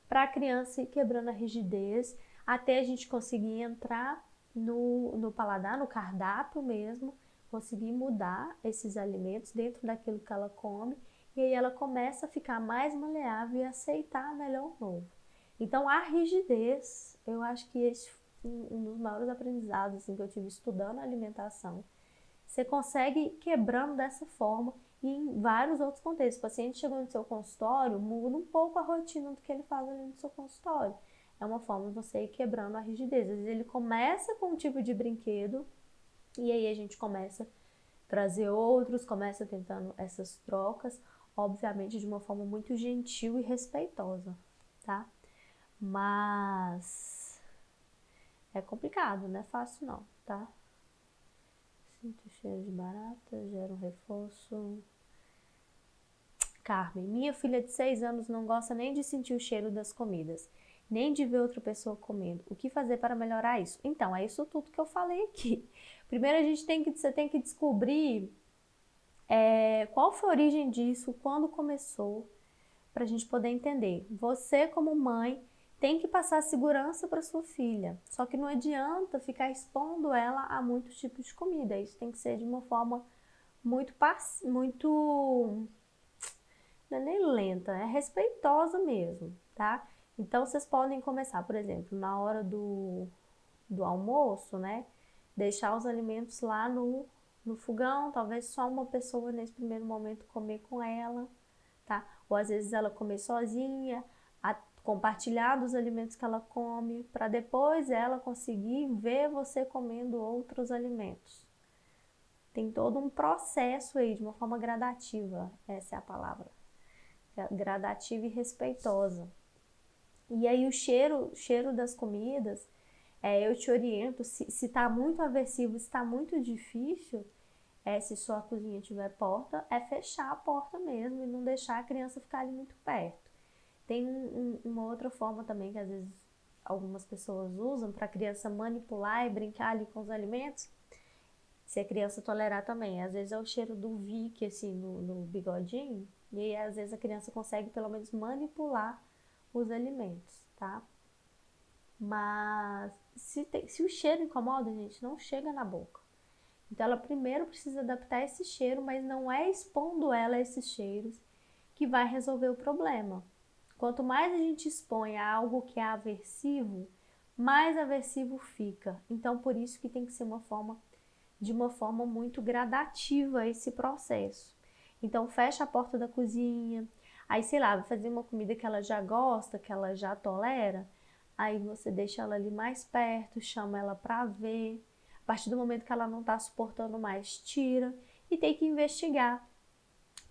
para a criança ir quebrando a rigidez até a gente conseguir entrar no paladar, no cardápio mesmo, conseguir mudar esses alimentos dentro daquilo que ela come e aí ela começa a ficar mais maleável e aceitar melhor o novo. Então a rigidez, eu acho que esse é um dos maiores aprendizados assim, que eu tive estudando a alimentação. Você consegue ir quebrando dessa forma e em vários outros contextos. O paciente chegou no seu consultório, muda um pouco a rotina do que ele faz ali no seu consultório. É uma forma de você ir quebrando a rigidez. Às vezes ele começa com um tipo de brinquedo e aí a gente começa a trazer outros, começa tentando essas trocas, obviamente de uma forma muito gentil e respeitosa, tá? Mas é complicado, não é fácil não, tá? Sinto cheiro de barata, gera um reforço. Carmen, minha filha de 6 anos não gosta nem de sentir o cheiro das comidas, nem de ver outra pessoa comendo. O que fazer para melhorar isso? Então, é isso tudo que eu falei aqui. Primeiro você tem que descobrir qual foi a origem disso, quando começou, para a gente poder entender. Você, como mãe, tem que passar segurança para sua filha. Só que não adianta ficar expondo ela a muitos tipos de comida. Isso tem que ser de uma forma muito não é nem lenta, é respeitosa mesmo, tá? Então, vocês podem começar, por exemplo, na hora do almoço, né? Deixar os alimentos lá no fogão, talvez só uma pessoa nesse primeiro momento comer com ela, tá? Ou às vezes ela comer sozinha, compartilhar dos alimentos que ela come, para depois ela conseguir ver você comendo outros alimentos. Tem todo um processo aí, de uma forma gradativa, essa é a palavra. Gradativa e respeitosa. E aí o cheiro das comidas, eu te oriento, se tá muito aversivo, se tá muito difícil, se sua cozinha tiver porta, fechar a porta mesmo e não deixar a criança ficar ali muito perto. Tem uma outra forma também que às vezes algumas pessoas usam para a criança manipular e brincar ali com os alimentos, se a criança tolerar também. Às vezes é o cheiro do Vick, assim, no bigodinho, e aí às vezes a criança consegue pelo menos manipular os alimentos, tá? Mas se o cheiro incomoda, gente, não chega na boca. Então ela primeiro precisa adaptar esse cheiro, mas não é expondo ela a esses cheiros que vai resolver o problema. Quanto mais a gente expõe a algo que é aversivo, mais aversivo fica. Então por isso que tem que ser de uma forma muito gradativa esse processo. Então fecha a porta da cozinha, aí sei lá, vai fazer uma comida que ela já gosta, que ela já tolera, aí você deixa ela ali mais perto, chama ela para ver. A partir do momento que ela não está suportando mais, tira e tem que investigar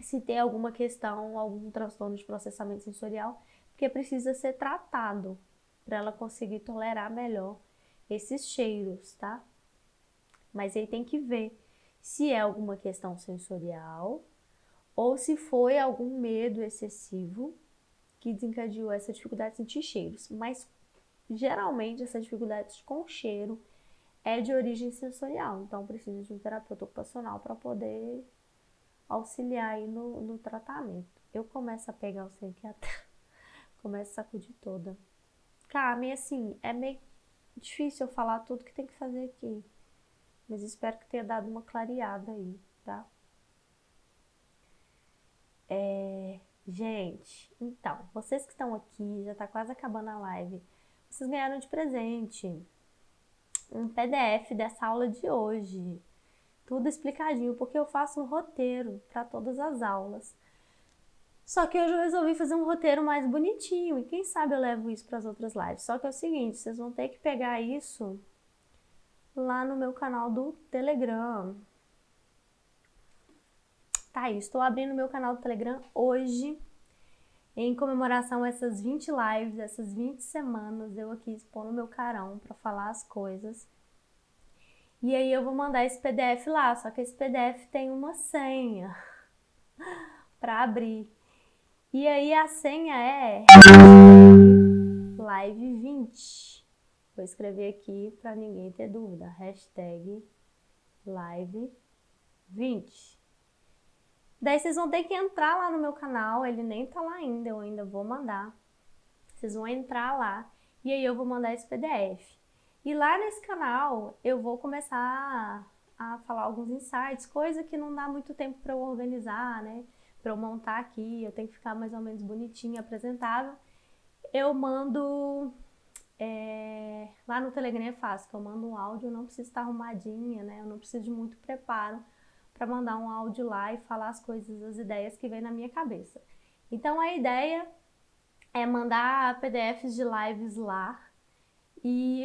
se tem alguma questão, algum transtorno de processamento sensorial, porque precisa ser tratado para ela conseguir tolerar melhor esses cheiros, tá? Mas aí tem que ver se é alguma questão sensorial ou se foi algum medo excessivo que desencadeou essa dificuldade de sentir cheiros. Mas geralmente essa dificuldade com cheiro é de origem sensorial, então precisa de um terapeuta ocupacional para poder auxiliar aí no tratamento. Eu começo a pegar o trem aqui até, começo a sacudir toda. Carmen, assim, é meio difícil eu falar tudo que tem que fazer aqui, mas espero que tenha dado uma clareada aí, tá? Gente, então, vocês que estão aqui, já tá quase acabando a live, vocês ganharam de presente um PDF dessa aula de hoje. Tudo explicadinho, porque eu faço um roteiro para todas as aulas. Só que hoje eu resolvi fazer um roteiro mais bonitinho e quem sabe eu levo isso para as outras lives. Só que é o seguinte, vocês vão ter que pegar isso lá no meu canal do Telegram. Tá aí, estou abrindo meu canal do Telegram hoje, em comemoração a essas 20 lives, essas 20 semanas, eu aqui expondo meu carão para falar as coisas. E aí eu vou mandar esse PDF lá, só que esse PDF tem uma senha para abrir. E aí a senha é live 20. Vou escrever aqui para ninguém ter dúvida. Hashtag live 20. Daí vocês vão ter que entrar lá no meu canal, ele nem tá lá ainda, eu ainda vou mandar. Vocês vão entrar lá e aí eu vou mandar esse PDF. E lá nesse canal eu vou começar a falar alguns insights, coisa que não dá muito tempo para eu organizar, né? Para eu montar aqui, eu tenho que ficar mais ou menos bonitinha, apresentável. Eu mando lá no Telegram é fácil, que eu mando um áudio, eu não preciso estar arrumadinha, né? Eu não preciso de muito preparo para mandar um áudio lá e falar as coisas, as ideias que vem na minha cabeça. Então a ideia é mandar PDFs de lives lá,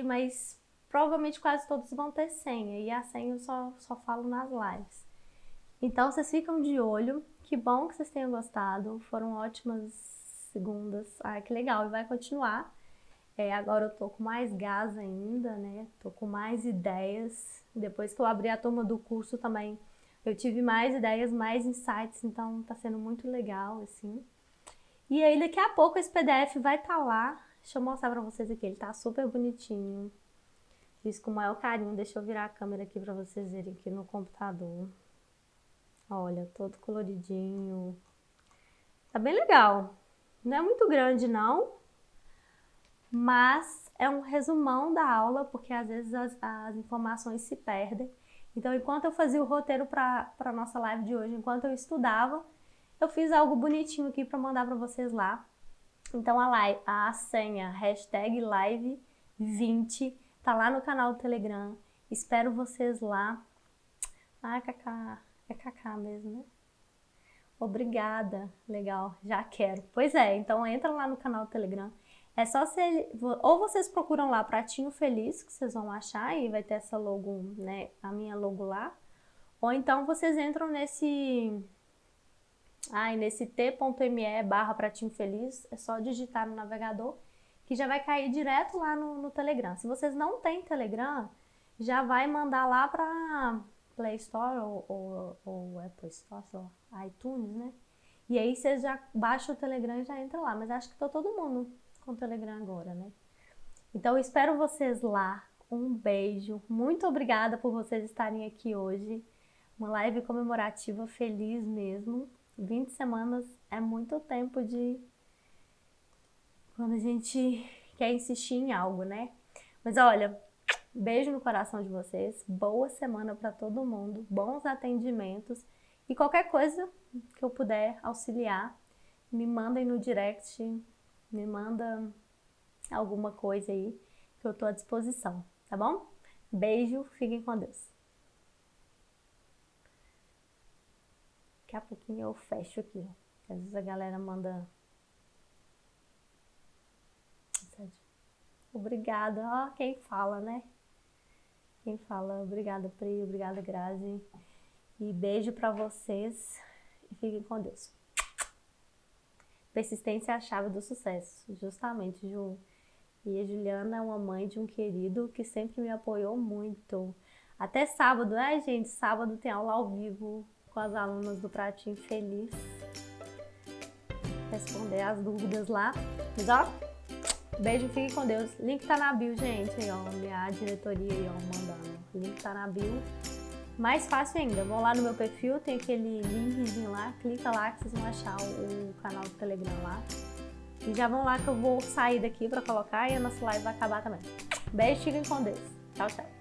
mas provavelmente quase todos vão ter senha, e a senha eu só falo nas lives. Então vocês ficam de olho, que bom que vocês tenham gostado, foram ótimas segundas, que legal, e vai continuar. Agora eu tô com mais gás ainda, né? Tô com mais ideias. Depois que eu abri a turma do curso também, eu tive mais ideias, mais insights, então tá sendo muito legal, assim. E aí daqui a pouco esse PDF vai estar lá. Deixa eu mostrar pra vocês aqui, ele tá super bonitinho. Fiz com o maior carinho, deixa eu virar a câmera aqui pra vocês verem aqui no computador. Olha, todo coloridinho. Tá bem legal. Não é muito grande não, mas é um resumão da aula, porque às vezes as informações se perdem. Então, enquanto eu fazia o roteiro para a nossa live de hoje, enquanto eu estudava, eu fiz algo bonitinho aqui para mandar para vocês lá. Então a senha #live20 tá lá no canal do Telegram. Espero vocês lá. Ah, Cacá, é Cacá mesmo, né? Obrigada, legal, já quero. Pois é, então entra lá no canal do Telegram. É só ou vocês procuram lá Pratinho Feliz, que vocês vão achar e vai ter essa logo, né, a minha logo lá. Ou então vocês entram nesse t.me/Pratinho Feliz, é só digitar no navegador que já vai cair direto lá no Telegram. Se vocês não têm Telegram, já vai mandar lá para Play Store ou Apple Store, iTunes, né? E aí vocês já baixam o Telegram e já entra lá. Mas acho que tá todo mundo com o Telegram agora, né? Então eu espero vocês lá. Um beijo. Muito obrigada por vocês estarem aqui hoje. Uma live comemorativa feliz mesmo. 20 semanas é muito tempo de... quando a gente quer insistir em algo, né? Mas olha, beijo no coração de vocês. Boa semana para todo mundo. Bons atendimentos. E qualquer coisa que eu puder auxiliar, me mandem no direct. Me manda alguma coisa aí que eu tô à disposição, tá bom? Beijo, fiquem com Deus. Daqui a pouquinho eu fecho aqui. Às vezes a galera manda... Obrigada, ó, quem fala, né? Quem fala, obrigada Pri, obrigada Grazi. E beijo pra vocês e fiquem com Deus. Persistência é a chave do sucesso, justamente, Ju. E a Juliana é uma mãe de um querido que sempre me apoiou muito. Até sábado, né, gente? Sábado tem aula ao vivo com as alunas do Pratinho Feliz. Responder as dúvidas lá. Mas ó, beijo, fiquem com Deus. Link tá na bio, gente. Aí, ó, minha diretoria aí, ó, mandando. Link tá na bio. Mais fácil ainda, vão lá no meu perfil, tem aquele linkzinho lá, clica lá que vocês vão achar o canal do Telegram lá. E já vão lá que eu vou sair daqui pra colocar e a nossa live vai acabar também. Beijo, fiquem com Deus. Tchau, tchau.